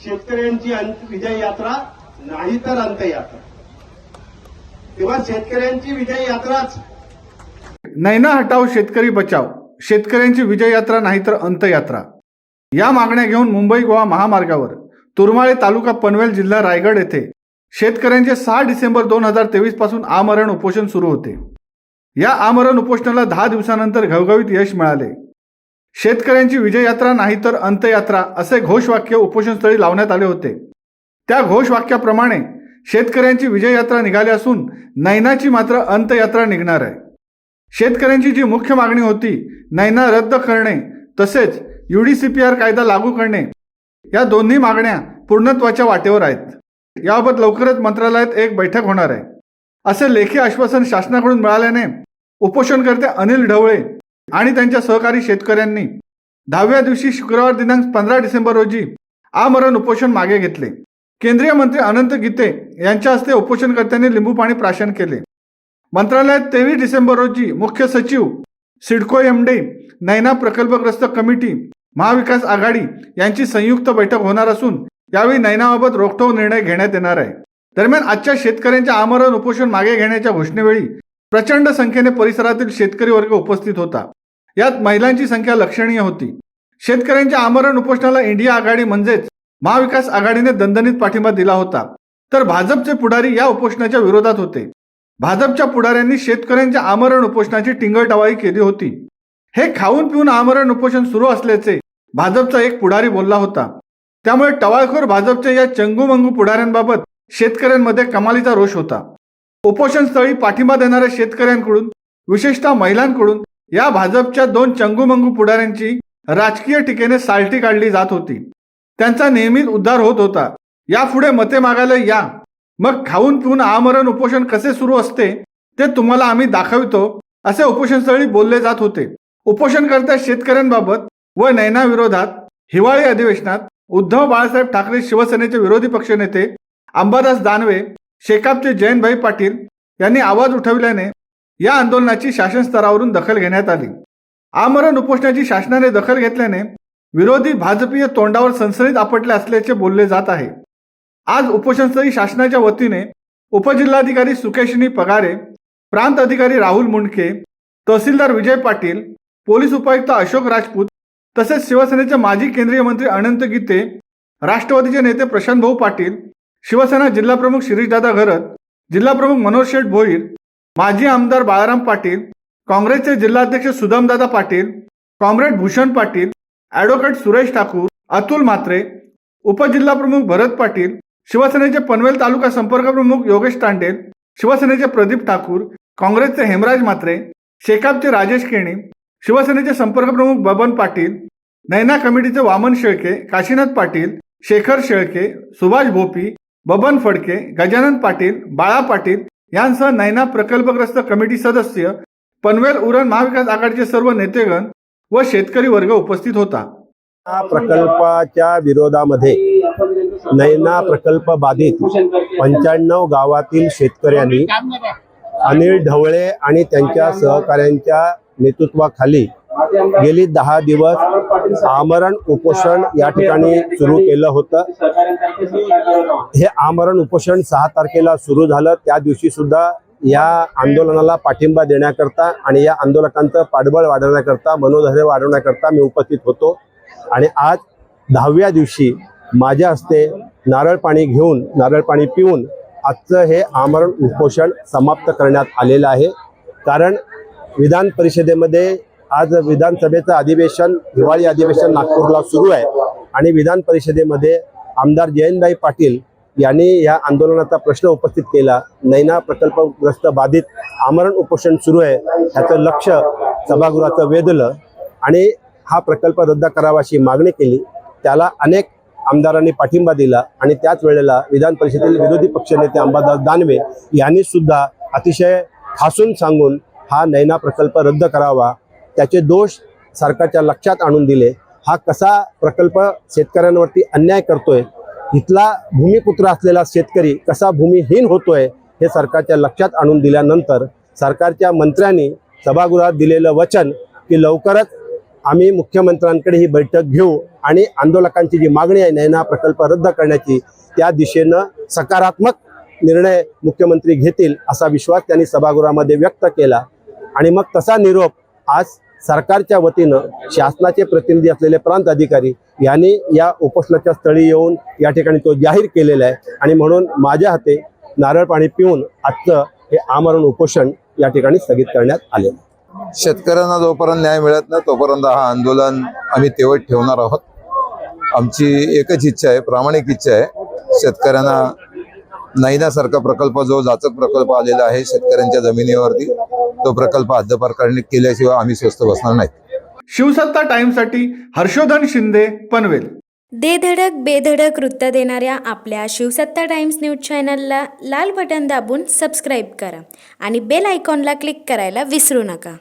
शेतकऱ्यांची विजय यात्रा नाही तर अंत्ययात्रा। तेव्हा शेतकऱ्यांची विजय यात्राच नैना हटाव शेतकरी बचाव, शेतकऱ्यांची विजय यात्रा नाही तर अंत्ययात्रा या मागण्या घेऊन मुंबई गोवा महामार्गावर तुरमाळे तालुका पनवेल जिल्हा रायगड येथे शेतकऱ्यांचे 6 डिसेंबर 2023 पासून आमरण उपोषण सुरू होते। या आमरण उपोषणाला 10 दिवसानंतर घवघवीत यश मिळाले। शेतकऱ्यांची विजय यात्रा नाही तर अंत्ययात्रा असे घोषवाक्य उपोषणस्थळी लावण्यात आले होते। त्या घोषवाक्याप्रमाणे शेतकऱ्यांची विजय यात्रा निघाली असून नैनाची मात्र अंत्ययात्रा निघणार आहे। शेतकऱ्यांची जी मुख्य मागणी होती नैना रद्द करणे तसेच UDCPR कायदा लागू करणे, या दोन्ही मागण्या पूर्णत्वाच्या वाटेवर आहेत। याबाबत लवकरच मंत्रालयात एक बैठक होणार आहे असे लेखी आश्वासन शासनाकडून मिळाल्याने उपोषणकर्ते अनिल ढवळे आणि त्यांच्या सहकारी शेतकऱ्यांनी 10व्या दिवशी शुक्रवार दिनांक 15 डिसेंबर रोजी आमरण उपोषण मागे घेतले। केंद्रीय मंत्री अनंत गीते यांच्या हस्ते उपोषणकर्त्यांनी लिंबू पाणी प्राशन केले। मंत्रालयात 23 डिसेंबर रोजी मुख्य सचिव, सिडको MD, नैना प्रकल्पग्रस्त कमिटी, महाविकास आघाडी यांची संयुक्त बैठक होणार असून यावेळी नैनाबाबत रोखठोक निर्णय घेण्यात येणार आहे। दरम्यान आजच्या शेतकऱ्यांच्या आमरण उपोषण मागे घेण्याच्या घोषणेवेळी प्रचंड संख्येने परिसरातील शेतकरी वर्ग उपस्थित होता। यात महिलांची संख्या लक्षणीय होती। शेतकऱ्यांच्या आमरण उपोषणाला इंडिया आघाडी म्हणजेच महाविकास आघाडीने दणदणीत पाठिंबा दिला होता, तर भाजपचे पुढारी या उपोषणाच्या विरोधात होते। भाजपच्या पुढाऱ्यांनी शेतकऱ्यांच्या आमरण उपोषणाची टिंगलटवाळी केली होती। हे खाऊन पिऊन आमरण उपोषण सुरू असल्याचे भाजपचा एक पुढारी बोलला होता। त्यामुळे टवाळखोर भाजपच्या या चंगूमंगू पुढाऱ्यांबाबत शेतकऱ्यांमध्ये कमालीचा रोष होता। उपोषणस्थळी पाठिंबा देणाऱ्या शेतकऱ्यांकडून, विशेषतः महिलांकडून या भाजपच्या 2 चंगूमंगू पुढाऱ्यांची राजकीय टीकेने साल्टी काढली जात होती। त्यांचा नेहमीच उद्धार होत होता, यापुढे मते मागायला या, मग खाऊन पिऊन आमरण उपोषण कसे सुरू असते ते तुम्हाला आम्ही दाखवितो, असे उपोषणस्थळी बोलले जात होते। उपोषणकर्त्या शेतकऱ्यांबाबत व नैना विरोधात हिवाळी अधिवेशनात उद्धव बाळासाहेब ठाकरे शिवसेनेचे विरोधी पक्षनेते अंबादास दानवे, शेकापचे जयंतभाई पाटील यांनी आवाज उठविल्याने या आंदोलनाची शासन स्तरावरून दखल घेण्यात आली। आमरण उपोषणाची शासनाने दखल घेतल्याने विरोधी भाजपीय तोंडावर सनसनीत आपटले असल्याचे बोलले जात आहे। आज उपोषणस्थळी शासनाच्या वतीने उपजिल्हाधिकारी सुकेशिनी पगारे, प्रांत अधिकारी राहुल मुंडके, तहसीलदार विजय पाटील, पोलीस उपायुक्त अशोक राजपूत तसेच शिवसेनेचे माजी केंद्रीय मंत्री अनंत गीते, राष्ट्रवादीचे नेते प्रशांत भाऊ पाटील, शिवसेना जिल्हाप्रमुख शिरीषदादा घरत, जिल्हाप्रमुख मनोज शेठ भोईर, माजी आमदार बाळाराम पाटील, काँग्रेसचे जिल्हाध्यक्ष सुदामदादा पाटील, कॉम्रेड भूषण पाटील, ॲडव्होकेट सुरेश ठाकूर, अतुल म्हात्रे, उपजिल्हाप्रमुख भरत पाटील, शिवसेनेचे पनवेल तालुका संपर्क प्रमुख योगेश तांडेल, शिवसेनेचे प्रदीप ठाकूर, काँग्रेसचे हेमराज म्हात्रे, शेकापचे राजेश केणी, शिवसेनेचे संपर्क प्रमुख बबन पाटील, नैना कमिटीचे वामन शेळके, काशीनाथ पाटील, शेखर शेळके, सुभाष भोपी, बबन फडके, गजानन पाटील, बाळा पाटील यांसह नैना प्रकल्पग्रस्त कमिटी सदस्य, पनवेल उरण महाविकास आघाडीचे सर्व नेतेगण व शेतकरी वर्ग उपस्थित होता। प्रकल्पाच्या विरोधामध्ये नैना प्रकल्प बाधित 95 गावातील शेतकऱ्यांनी अनिल ढवळे आणि त्यांच्या सहकाऱ्यांच्या नेतृत्वाखाली गेली 10 दिवस आमरण उपोषण या ठिकाणी सुरू केलं होतं। हे आमरण उपोषण 6 तारखेला सुरू झालं। त्या दिवशी सुद्धा या आंदोलनाला पाठिंबा देण्याकरता आणि या आंदोलकांचं पाठबळ वाढवण्याकरता, मनोधैर्य वाढवण्याकरता मी उपस्थित होतो आणि आज 10व्या दिवशी माझ्या हस्ते नारळ पाणी घेऊन, नारळ पाणी पिऊन आजचं हे आमरण उपोषण समाप्त करण्यात आलेलं आहे। कारण विधान परिषदेमध्ये आज विधानसभेचं अधिवेशन, हिवाळी अधिवेशन नागपूरला सुरू आहे आणि विधान परिषदेमध्ये आमदार जयंतभाई पाटील यांनी या आंदोलनाचा प्रश्न उपस्थित केला। नैना प्रकल्पग्रस्त बाधित आमरण उपोषण सुरू आहे, ह्याचं लक्ष सभागृहाचं वेधलं आणि हा प्रकल्प रद्द करावा अशी मागणी केली। त्याला अनेक आमदारांनी पाठिंबा दिला आणि त्याच वेळेला विधान परिषदेतील विरोधी पक्षनेते अंबादास दानवे यांनी सुद्धा अतिशय ठासून सांगून हा नैना प्रकल्प रद्द करावा, त्याचे दोष सरकारच्या लक्षात आणून दिले। हा कसा प्रकल्प शेतकऱ्यांवरती अन्याय करतोय, इथला भूमिपुत्र असलेला शेतकरी कसा भूमिहीन होतोय हे सरकारच्या लक्षात आणून दिल्यानंतर सरकारच्या मंत्र्यांनी सभागृहात दिलेलं वचन की लवकरच आम्ही मुख्यमंत्र्यांकडे ही बैठक घेऊ आणि आंदोलकांची जी मागणी आहे नैना प्रकल्प रद्द करण्याची, त्या दिशेनं सकारात्मक निर्णय मुख्यमंत्री घेतील असा विश्वास त्यांनी सभागृहामध्ये व्यक्त केला. आणि मग तसा निरोप आज सरकारच्या वतीनं शासनाचे प्रतिनिधी असलेले प्रांत अधिकारी यांनी या उपोषणाच्या स्थळी येऊन या ठिकाणी तो जाहीर केलेला आहे. आणि म्हणून माझ्या हाते नारळ पाणी पिऊन आजचं हे आमरण उपोषण या ठिकाणी स्थगित करण्यात आले. शेतकऱ्यांना जोपर्यंत न्याय मिळत नाही तोपर्यंत हा आंदोलन आम्ही तेवढ ठेवणार आहोत. आमची एकच इच्छा आहे, प्रामाणिक इच्छा आहे, शेतकऱ्यांना नैनासारखा प्रकल्प जो जाचक प्रकल्प आलेला आहे शेतकऱ्यांच्या जमिनीवरती, तो प्रकल्प हद्दपार केल्याशिवाय आम्ही स्वस्थ बसणार नाही. शिवसत्ता टाइम्ससाठी हर्षवर्धन शिंदे, पनवेल. दे धडक बेधडक वृत्त देणाऱ्या आपल्या शिवसत्ता टाइम्स न्यूज चॅनलला लाल बटन दाबून सबस्क्राईब करा आणि बेल आयकॉनला क्लिक करायला विसरू नका.